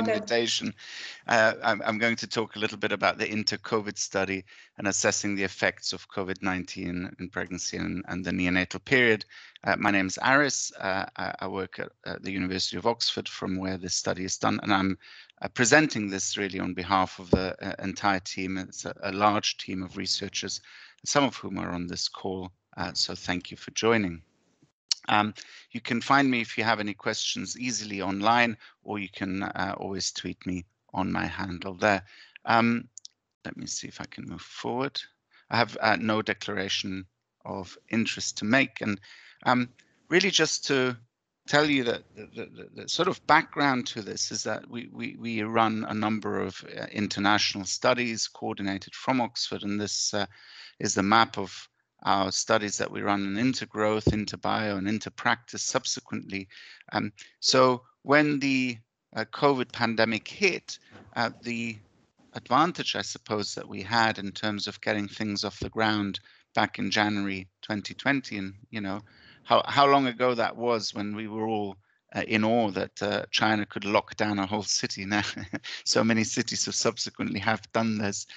the invitation. I'm going to talk a little bit about the INTERCOVID study and assessing the effects of COVID-19 in pregnancy and the neonatal period. My name is Aris. I work at the University of Oxford, from where this study is done, and I'm presenting this really on behalf of the entire team. It's a large team of researchers, some of whom are on this call, so thank you for joining. You can find me if you have any questions easily online, or you can always tweet me on my handle there. Let me see if I can move forward. I have no declaration of interest to make, and really just to tell you that the sort of background to this is that we run a number of international studies coordinated from Oxford, and this is the map of our studies that we run in Intergrowth, Interbio, and Interpractice subsequently. So when the COVID pandemic hit, the advantage, I suppose, that we had in terms of getting things off the ground back in January 2020, and you know how long ago that was, when we were all in awe that China could lock down a whole city. Now, so many cities have subsequently have done this.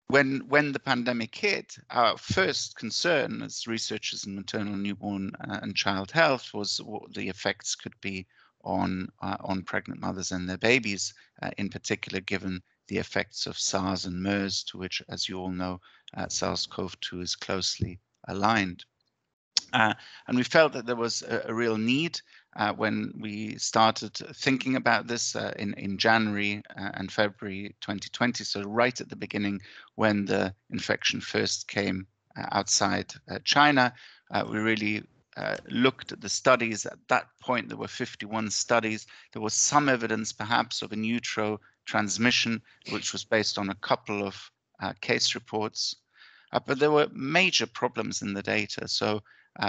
When the pandemic hit, our first concern as researchers in maternal, newborn, and child health was what the effects could be on pregnant mothers and their babies, in particular, given the effects of SARS and MERS, to which, as you all know, SARS-CoV-2 is closely aligned. And we felt that there was a real need when we started thinking about this in January and February 2020, so right at the beginning when the infection first came outside China. We really looked at the studies. At that point, there were 51 studies. There was some evidence perhaps of in utero transmission, which was based on a couple of case reports. But there were major problems in the data. So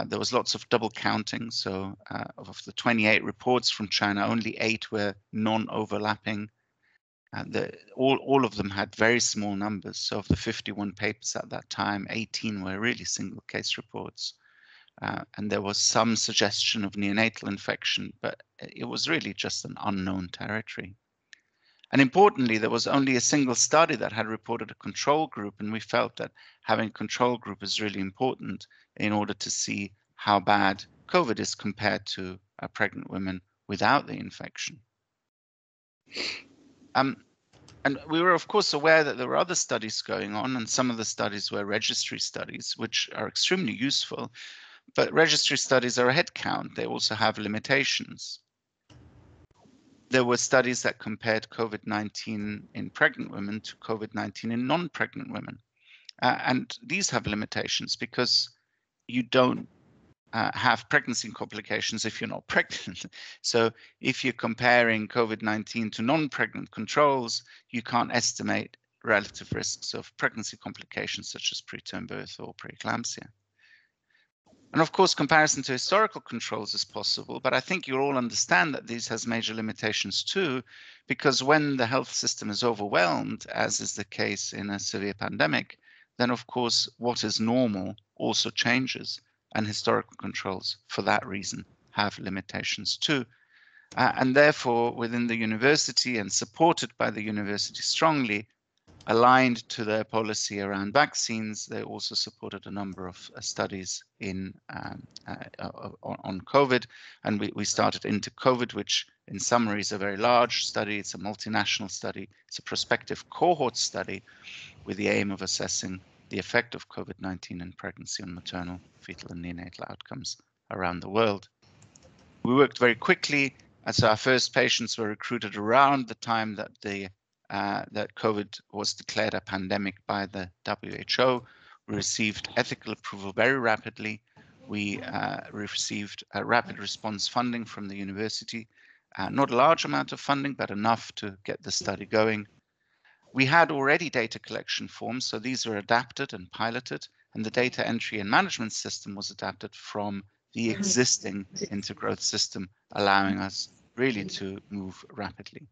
there was lots of double counting. So of the 28 reports from China, only 8 were non-overlapping. All of them had very small numbers. So of the 51 papers at that time, 18 were really single case reports. And there was some suggestion of neonatal infection, but it was really just an unknown territory. And importantly, there was only a single study that had reported a control group, and we felt that having a control group is really important in order to see how bad COVID is compared to pregnant women without the infection. And we were, of course, aware that there were other studies going on, and some of the studies were registry studies, which are extremely useful. But registry studies are a head count. They also have limitations. There were studies that compared COVID-19 in pregnant women to COVID-19 in non-pregnant women. And these have limitations because you don't have pregnancy complications if you're not pregnant. So if you're comparing COVID-19 to non-pregnant controls, you can't estimate relative risks of pregnancy complications such as preterm birth or preeclampsia. And of course, comparison to historical controls is possible, but I think you all understand that this has major limitations too, because when the health system is overwhelmed, as is the case in a severe pandemic, then of course, what is normal also changes, and historical controls, for that reason, have limitations too. And therefore, within the university and supported by the university strongly, aligned to their policy around vaccines, they also supported a number of studies on COVID, and we started INTERCOVID, which in summary is a very large study. It's a multinational study. It's a prospective cohort study with the aim of assessing the effect of COVID-19 in pregnancy on maternal, fetal, and neonatal outcomes around the world. We worked very quickly, as our first patients were recruited around the time that that COVID was declared a pandemic by the WHO. We received ethical approval very rapidly. We received a rapid response funding from the university, not a large amount of funding, but enough to get the study going. We had already data collection forms, so these were adapted and piloted, and the data entry and management system was adapted from the existing Intergrowth system, allowing us really to move rapidly.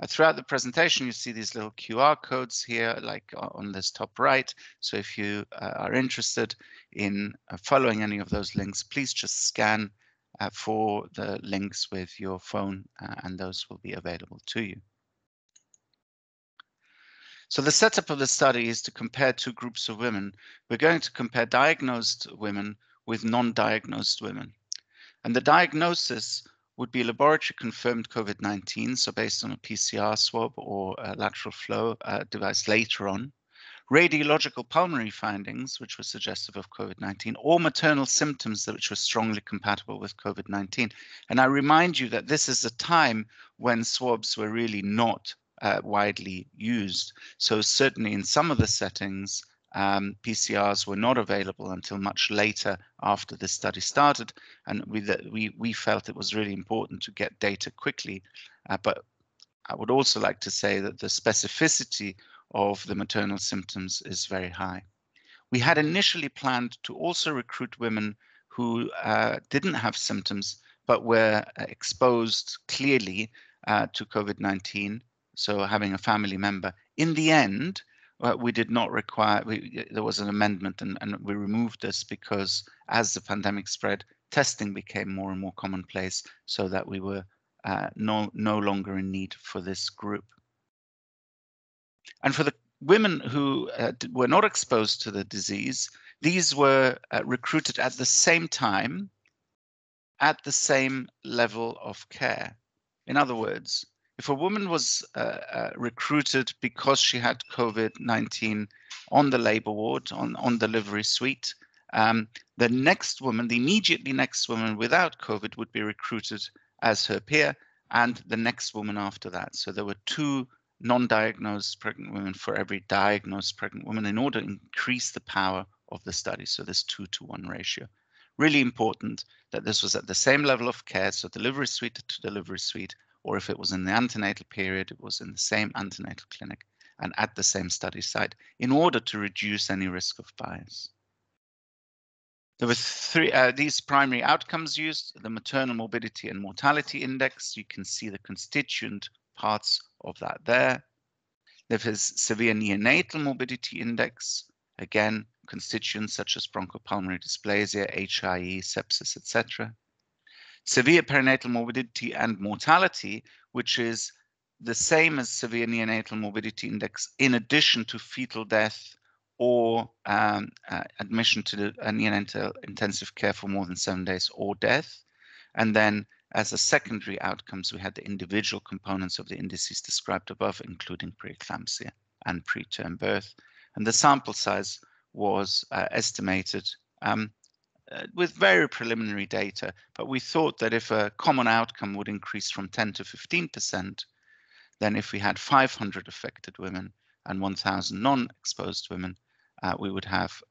Throughout the presentation, you see these little QR codes here, like on this top right. So if you are interested in following any of those links, please just scan for the links with your phone, and those will be available to you. So the setup of the study is to compare two groups of women. We're going to compare diagnosed women with non-diagnosed women. And the diagnosis would be laboratory confirmed COVID-19, so based on a PCR swab or a lateral flow device later on, radiological pulmonary findings, which were suggestive of COVID-19, or maternal symptoms which were strongly compatible with COVID-19. And I remind you that this is a time when swabs were really not widely used. So certainly in some of the settings, PCRs were not available until much later after the study started, and we felt it was really important to get data quickly. But I would also like to say that the specificity of the maternal symptoms is very high. We had initially planned to also recruit women who didn't have symptoms but were exposed clearly to COVID-19, so having a family member. In the end, we did not require, there was an amendment and we removed this because as the pandemic spread, testing became more and more commonplace, so that we were no longer in need for this group. And for the women who were not exposed to the disease, these were recruited at the same time, at the same level of care. In other words, if a woman was recruited because she had COVID-19 on the labor ward, on delivery suite, the next woman, the immediately next woman without COVID would be recruited as her peer, and the next woman after that. So there were two non-diagnosed pregnant women for every diagnosed pregnant woman in order to increase the power of the study. So this 2-to-1 ratio. Really important that this was at the same level of care, so delivery suite to delivery suite, or if it was in the antenatal period, it was in the same antenatal clinic and at the same study site in order to reduce any risk of bias. There were these primary outcomes used: the maternal morbidity and mortality index. You can see the constituent parts of that there. There is severe neonatal morbidity index, again, constituents such as bronchopulmonary dysplasia, HIE, sepsis, etc. Severe perinatal morbidity and mortality, which is the same as severe neonatal morbidity index in addition to fetal death or admission to the neonatal intensive care for more than 7 days or death. And then as a secondary outcomes, we had the individual components of the indices described above, including preeclampsia and preterm birth. And the sample size was estimated with very preliminary data, but we thought that if a common outcome would increase from 10 to 15%, then if we had 500 affected women and 1,000 non-exposed women, we would have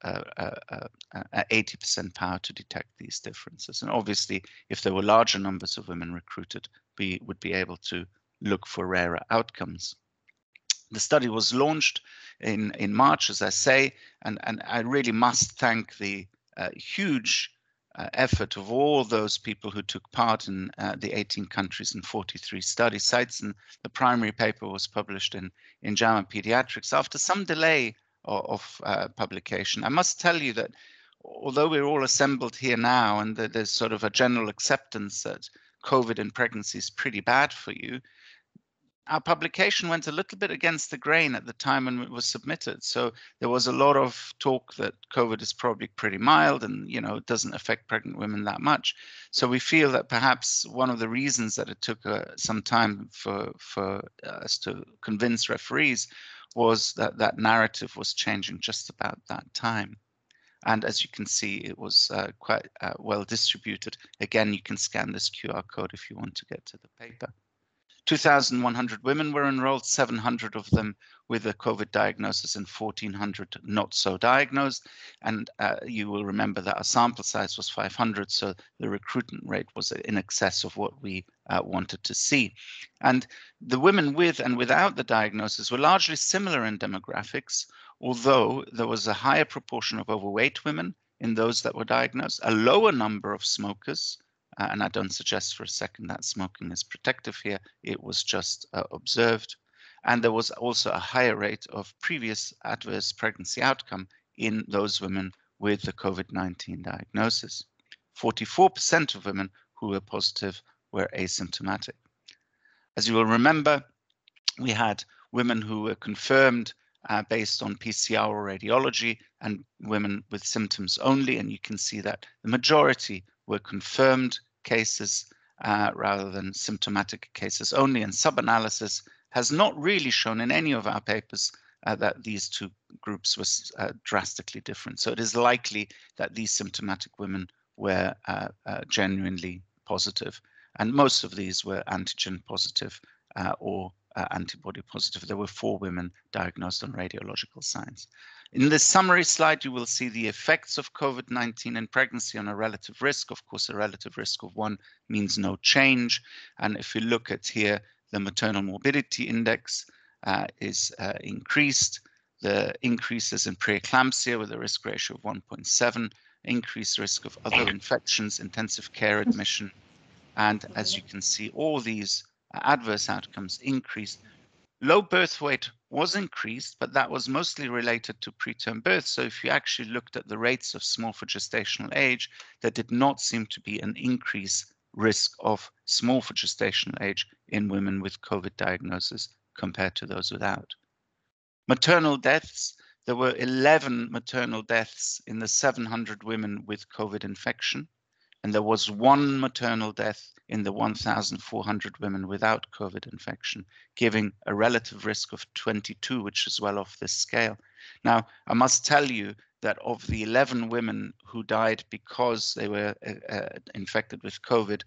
80% power to detect these differences. And obviously, if there were larger numbers of women recruited, we would be able to look for rarer outcomes. The study was launched in March, as I say, and I really must thank the huge effort of all those people who took part in the 18 countries and 43 study sites. And the primary paper was published in JAMA Pediatrics after some delay of publication. I must tell you that although we're all assembled here now and there's sort of a general acceptance that COVID in pregnancy is pretty bad for you, our publication went a little bit against the grain at the time when it was submitted. So there was a lot of talk that COVID is probably pretty mild and, you know, it doesn't affect pregnant women that much. So we feel that perhaps one of the reasons that it took some time for us to convince referees was that that narrative was changing just about that time. And as you can see, it was quite well distributed. Again, you can scan this QR code if you want to get to the paper. 2,100 women were enrolled, 700 of them with a COVID diagnosis and 1,400 not so diagnosed. And you will remember that our sample size was 500, so the recruitment rate was in excess of what we wanted to see. And the women with and without the diagnosis were largely similar in demographics, although there was a higher proportion of overweight women in those that were diagnosed, a lower number of smokers, and I don't suggest for a second that smoking is protective here, it was just observed. And there was also a higher rate of previous adverse pregnancy outcome in those women with the COVID-19 diagnosis. 44% of women who were positive were asymptomatic. As you will remember, we had women who were confirmed based on PCR or radiology, and women with symptoms only, and you can see that the majority were confirmed cases rather than symptomatic cases only, and sub-analysis has not really shown in any of our papers that these two groups were drastically different. So it is likely that these symptomatic women were genuinely positive, and most of these were antigen positive or antibody positive. There were 4 women diagnosed on radiological signs. In this summary slide, you will see the effects of COVID-19 in pregnancy on a relative risk. Of course, a relative risk of 1 means no change. And if you look at here, the maternal morbidity index is increased. The increases in preeclampsia with a risk ratio of 1.7, increased risk of other infections, intensive care admission. And as you can see, all these adverse outcomes increased. Low birth weight was increased, but that was mostly related to preterm birth. So if you actually looked at the rates of small for gestational age, there did not seem to be an increased risk of small for gestational age in women with COVID diagnosis compared to those without. Maternal deaths, there were 11 maternal deaths in the 700 women with COVID infection, and there was 1 maternal death in the 1,400 women without COVID infection, giving a relative risk of 22, which is well off this scale. Now, I must tell you that of the 11 women who died because they were infected with COVID,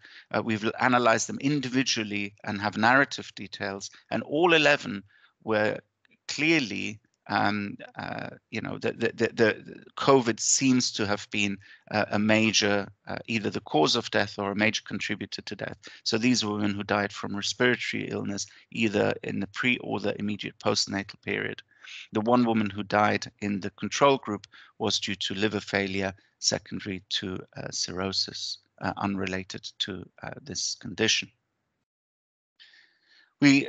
we've analyzed them individually and have narrative details, and all 11 were clearly the COVID seems to have been a major, either the cause of death or a major contributor to death. So these were women who died from respiratory illness, either in the pre or the immediate postnatal period. The 1 woman who died in the control group was due to liver failure secondary to cirrhosis, unrelated to this condition. We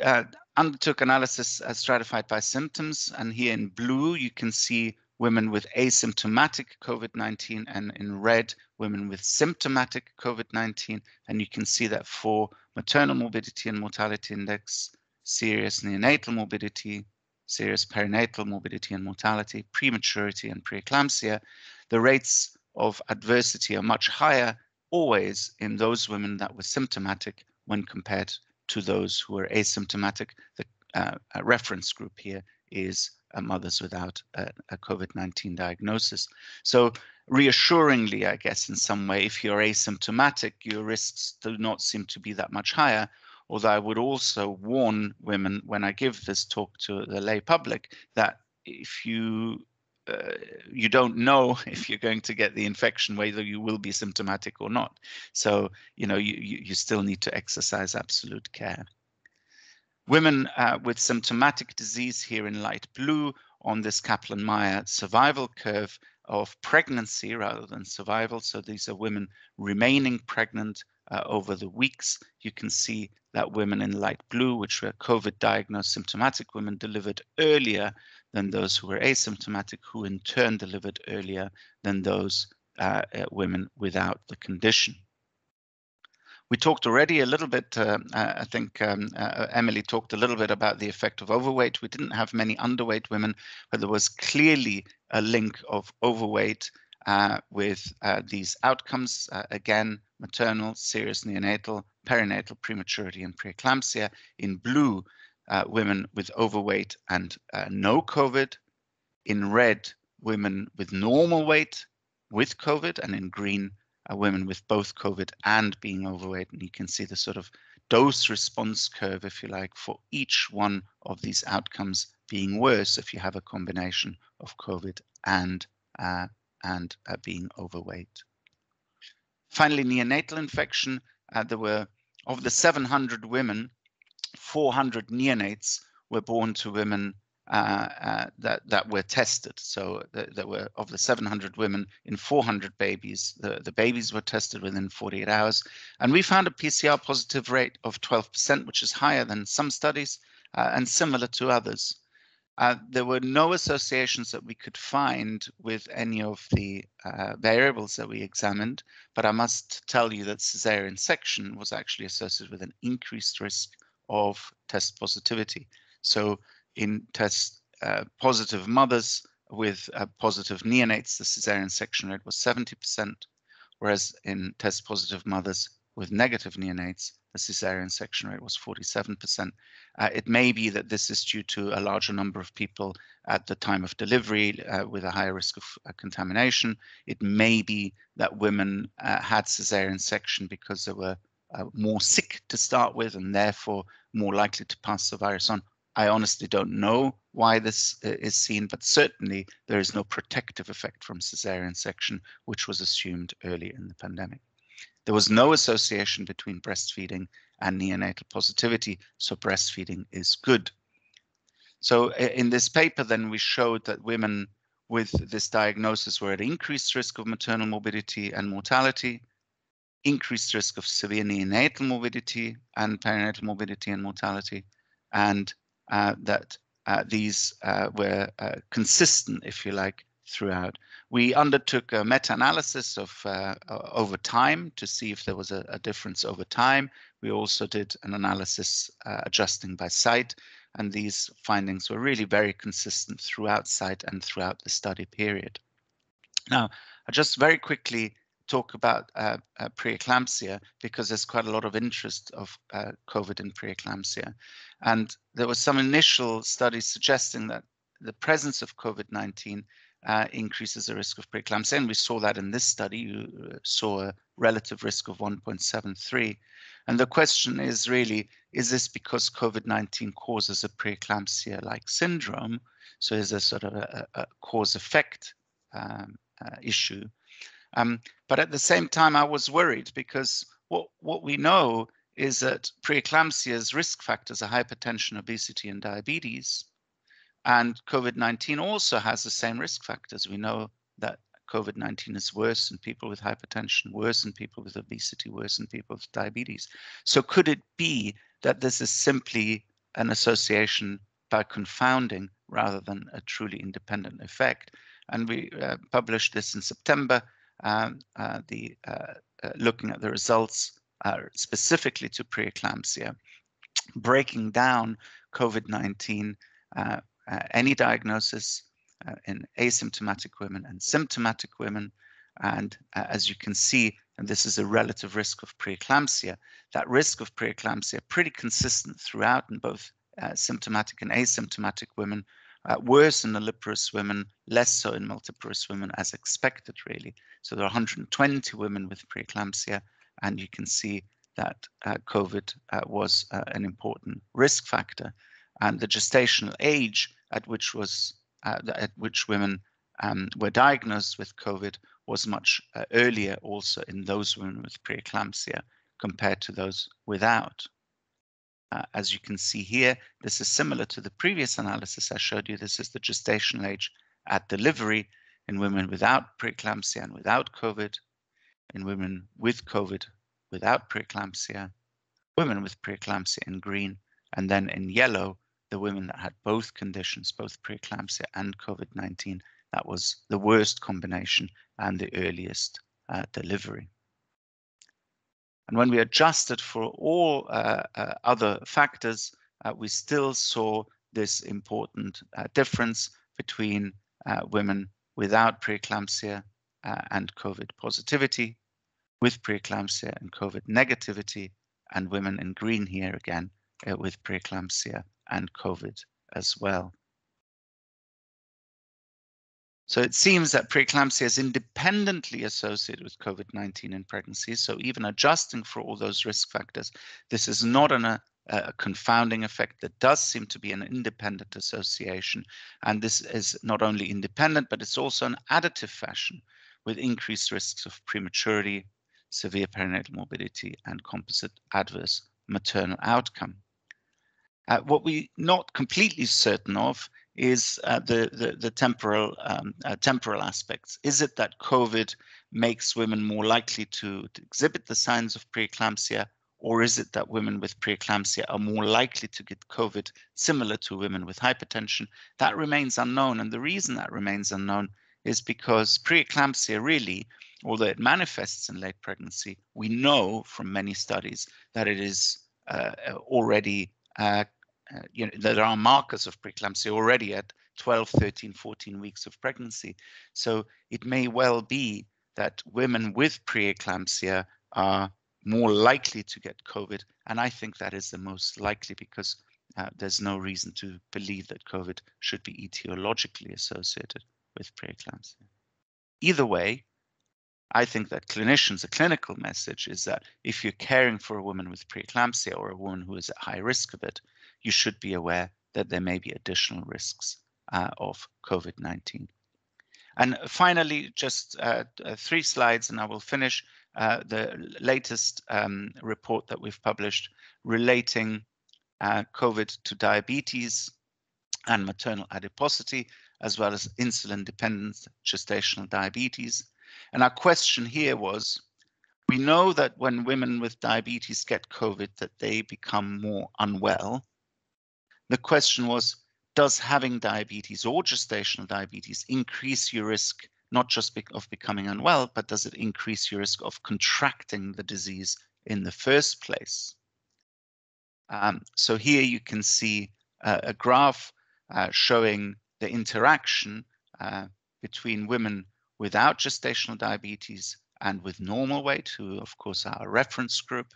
undertook analysis stratified by symptoms, and here in blue you can see women with asymptomatic COVID-19, and in red women with symptomatic COVID-19, and you can see that for maternal morbidity and mortality index, serious neonatal morbidity, serious perinatal morbidity and mortality, prematurity and preeclampsia, the rates of adversity are much higher always in those women that were symptomatic when compared to those who are asymptomatic. The reference group here is mothers without a COVID-19 diagnosis. So reassuringly, I guess, in some way, if you're asymptomatic, your risks do not seem to be that much higher. Although I would also warn women when I give this talk to the lay public that if you don't know if you're going to get the infection, whether you will be symptomatic or not. So, you still need to exercise absolute care. Women with symptomatic disease here in light blue on this Kaplan-Meier survival curve of pregnancy rather than survival. So these are women remaining pregnant over the weeks. You can see that women in light blue, which were COVID diagnosed symptomatic women, delivered earlier than those who were asymptomatic, who in turn delivered earlier than those women without the condition. We talked already a little bit, I think Emily talked a little bit about the effect of overweight. We didn't have many underweight women, but there was clearly a link of overweight with these outcomes. Again, maternal, serious neonatal, perinatal, prematurity, and preeclampsia. In blue, women with overweight and no COVID. In red, women with normal weight with COVID, and in green, women with both COVID and being overweight. And you can see the sort of dose response curve, if you like, for each one of these outcomes being worse if you have a combination of COVID and being overweight. Finally, neonatal infection. There were, of the 700 women, 400 neonates were born to women that were tested. So there were, of the 700 women, in 400 babies, the babies were tested within 48 hours. And we found a PCR positive rate of 12%, which is higher than some studies and similar to others. There were no associations that we could find with any of the variables that we examined, but I must tell you that cesarean section was actually associated with an increased risk of test positivity. So in test positive mothers with positive neonates, the cesarean section rate was 70%, whereas in test positive mothers with negative neonates, the cesarean section rate was 47%. It may be that this is due to a larger number of people at the time of delivery with a higher risk of contamination. It may be that women had cesarean section because they were more sick to start with and therefore more likely to pass the virus on. I honestly don't know why this is seen, but certainly there is no protective effect from cesarean section, which was assumed earlier in the pandemic. There was no association between breastfeeding and neonatal positivity, so breastfeeding is good. So in this paper, then we showed that women with this diagnosis were at increased risk of maternal morbidity and mortality, increased risk of severe neonatal morbidity and perinatal morbidity and mortality, and that these were consistent, if you like, throughout. We undertook a meta-analysis of over time to see if there was a difference over time. We also did an analysis adjusting by site, and these findings were really very consistent throughout site and throughout the study period. Now, I just very quickly talk about preeclampsia because there's quite a lot of interest of COVID in preeclampsia. And there was some initial studies suggesting that the presence of COVID-19 increases the risk of preeclampsia. And we saw that in this study. You saw a relative risk of 1.73. And the question is really, is this because COVID-19 causes a preeclampsia-like syndrome? So is there sort of a cause-effect issue? But at the same time, I was worried because what we know is that preeclampsia's risk factors are hypertension, obesity, and diabetes. And COVID-19 also has the same risk factors. We know that COVID-19 is worse in people with hypertension, worse in people with obesity, worse in people with diabetes. So could it be that this is simply an association by confounding rather than a truly independent effect? And we published this in September, looking at the results specifically to preeclampsia, breaking down COVID-19, any diagnosis in asymptomatic women and symptomatic women. And as you can see, and this is a relative risk of preeclampsia, that risk of preeclampsia pretty consistent throughout in both symptomatic and asymptomatic women, worse in nulliparous women, less so in multiparous women, as expected, really. So there are 120 women with preeclampsia, and you can see that COVID was an important risk factor. And the gestational age at which women were diagnosed with COVID was much earlier also in those women with preeclampsia compared to those without. As you can see here, this is similar to the previous analysis I showed you. This is the gestational age at delivery in women without preeclampsia and without COVID, in women with COVID without preeclampsia, women with preeclampsia in green, and then in yellow, the women that had both conditions, both preeclampsia and COVID-19. That was the worst combination and the earliest delivery. And when we adjusted for all other factors, we still saw this important difference between women without preeclampsia and COVID positivity, with preeclampsia and COVID negativity, and women in green here again with preeclampsia and COVID as well. So it seems that preeclampsia is independently associated with COVID-19 in pregnancy. So even adjusting for all those risk factors, this is not a confounding effect. There does seem to be an independent association. And this is not only independent, but it's also an additive fashion with increased risks of prematurity, severe perinatal morbidity, and composite adverse maternal outcome. What we're not completely certain of is the temporal aspects. Is it that COVID makes women more likely to exhibit the signs of preeclampsia, Or is it that women with preeclampsia are more likely to get COVID, similar to women with hypertension? That remains unknown. And the reason that remains unknown is because preeclampsia really, although it manifests in late pregnancy, we know from many studies that it is already, there are markers of preeclampsia already at 12, 13, 14 weeks of pregnancy. So it may well be that women with preeclampsia are more likely to get COVID. And I think that is the most likely because there's no reason to believe that COVID should be etiologically associated with preeclampsia. Either way, I think that clinicians, a clinical message is that if you're caring for a woman with preeclampsia or a woman who is at high risk of it, you should be aware that there may be additional risks of COVID-19. And finally, just 3 slides and I will finish. The latest report that we've published relating COVID to diabetes and maternal adiposity, as well as insulin-dependent gestational diabetes. And our question here was, we know that when women with diabetes get COVID, that they become more unwell. The question was, does having diabetes or gestational diabetes increase your risk, not just of becoming unwell, but does it increase your risk of contracting the disease in the first place? So here you can see a graph showing the interaction between women without gestational diabetes and with normal weight, who of course are a reference group.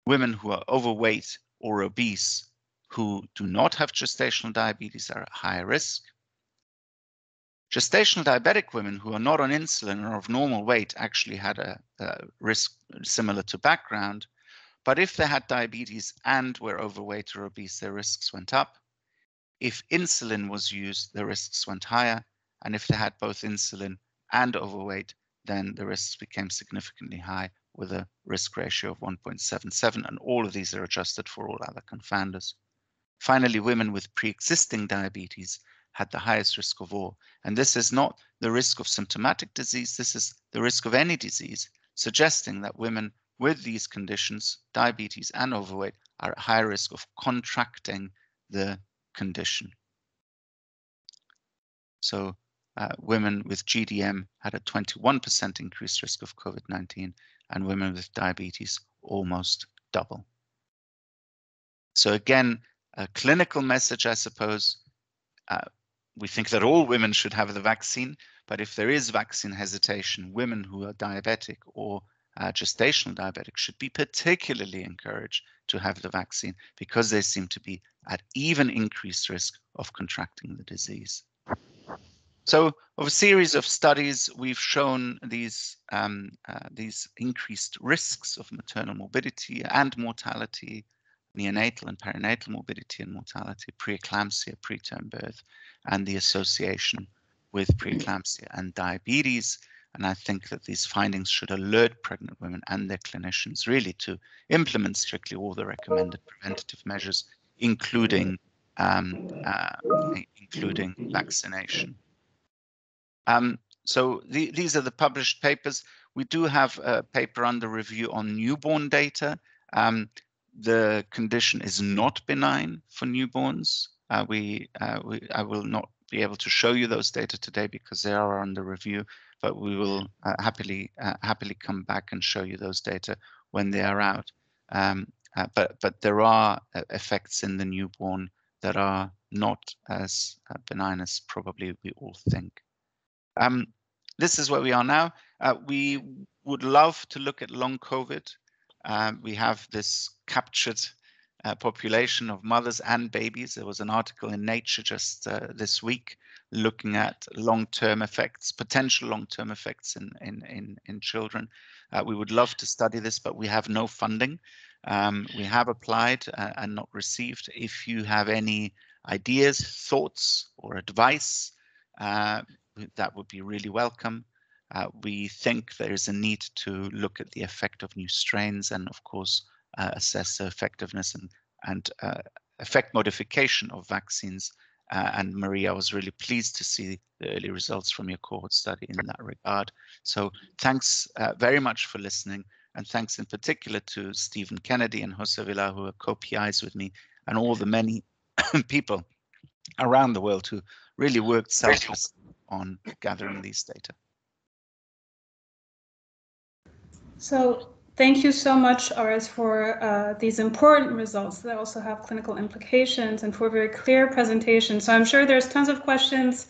Women who are overweight or obese who do not have gestational diabetes are at higher risk. Gestational diabetic women who are not on insulin or of normal weight actually had a risk similar to background, but if they had diabetes and were overweight or obese, their risks went up. If insulin was used, the risks went higher, and if they had both insulin and overweight, then the risks became significantly high with a risk ratio of 1.77, and all of these are adjusted for all other confounders. Finally, women with pre-existing diabetes had the highest risk of all. And this is not the risk of symptomatic disease, this is the risk of any disease, suggesting that women with these conditions, diabetes and overweight, are at high risk of contracting the condition. So women with GDM had a 21% increased risk of COVID-19, and women with diabetes almost double. So again, a clinical message, I suppose. We think that all women should have the vaccine, but if there is vaccine hesitation, women who are diabetic or gestational diabetic should be particularly encouraged to have the vaccine because they seem to be at even increased risk of contracting the disease. So, of a series of studies, we've shown these increased risks of maternal morbidity and mortality, neonatal and perinatal morbidity and mortality, preeclampsia, preterm birth, and the association with preeclampsia and diabetes. And I think that these findings should alert pregnant women and their clinicians really to implement strictly all the recommended preventative measures, including vaccination. So these are the published papers. We do have a paper under review on newborn data. The condition is not benign for newborns. I will not be able to show you those data today because they are under review, but we will happily come back and show you those data when they are out. But there are effects in the newborn that are not as benign as probably we all think. This is where we are now. We would love to look at long COVID. We have this captured population of mothers and babies. There was an article in Nature just this week looking at long-term effects, potential long-term effects in children. We would love to study this, but we have no funding. We have applied and not received. If you have any ideas, thoughts, or advice, that would be really welcome. We think there is a need to look at the effect of new strains and, of course, assess the effectiveness and effect modification of vaccines. And Maria, I was really pleased to see the early results from your cohort study in that regard. So thanks very much for listening. And thanks in particular to Stephen Kennedy and Jose Villar, who are co-PIs with me, and all the many people around the world who really worked selflessly on gathering these data. So thank you so much, Aris, for these important results that also have clinical implications and for a very clear presentation. So I'm sure there's tons of questions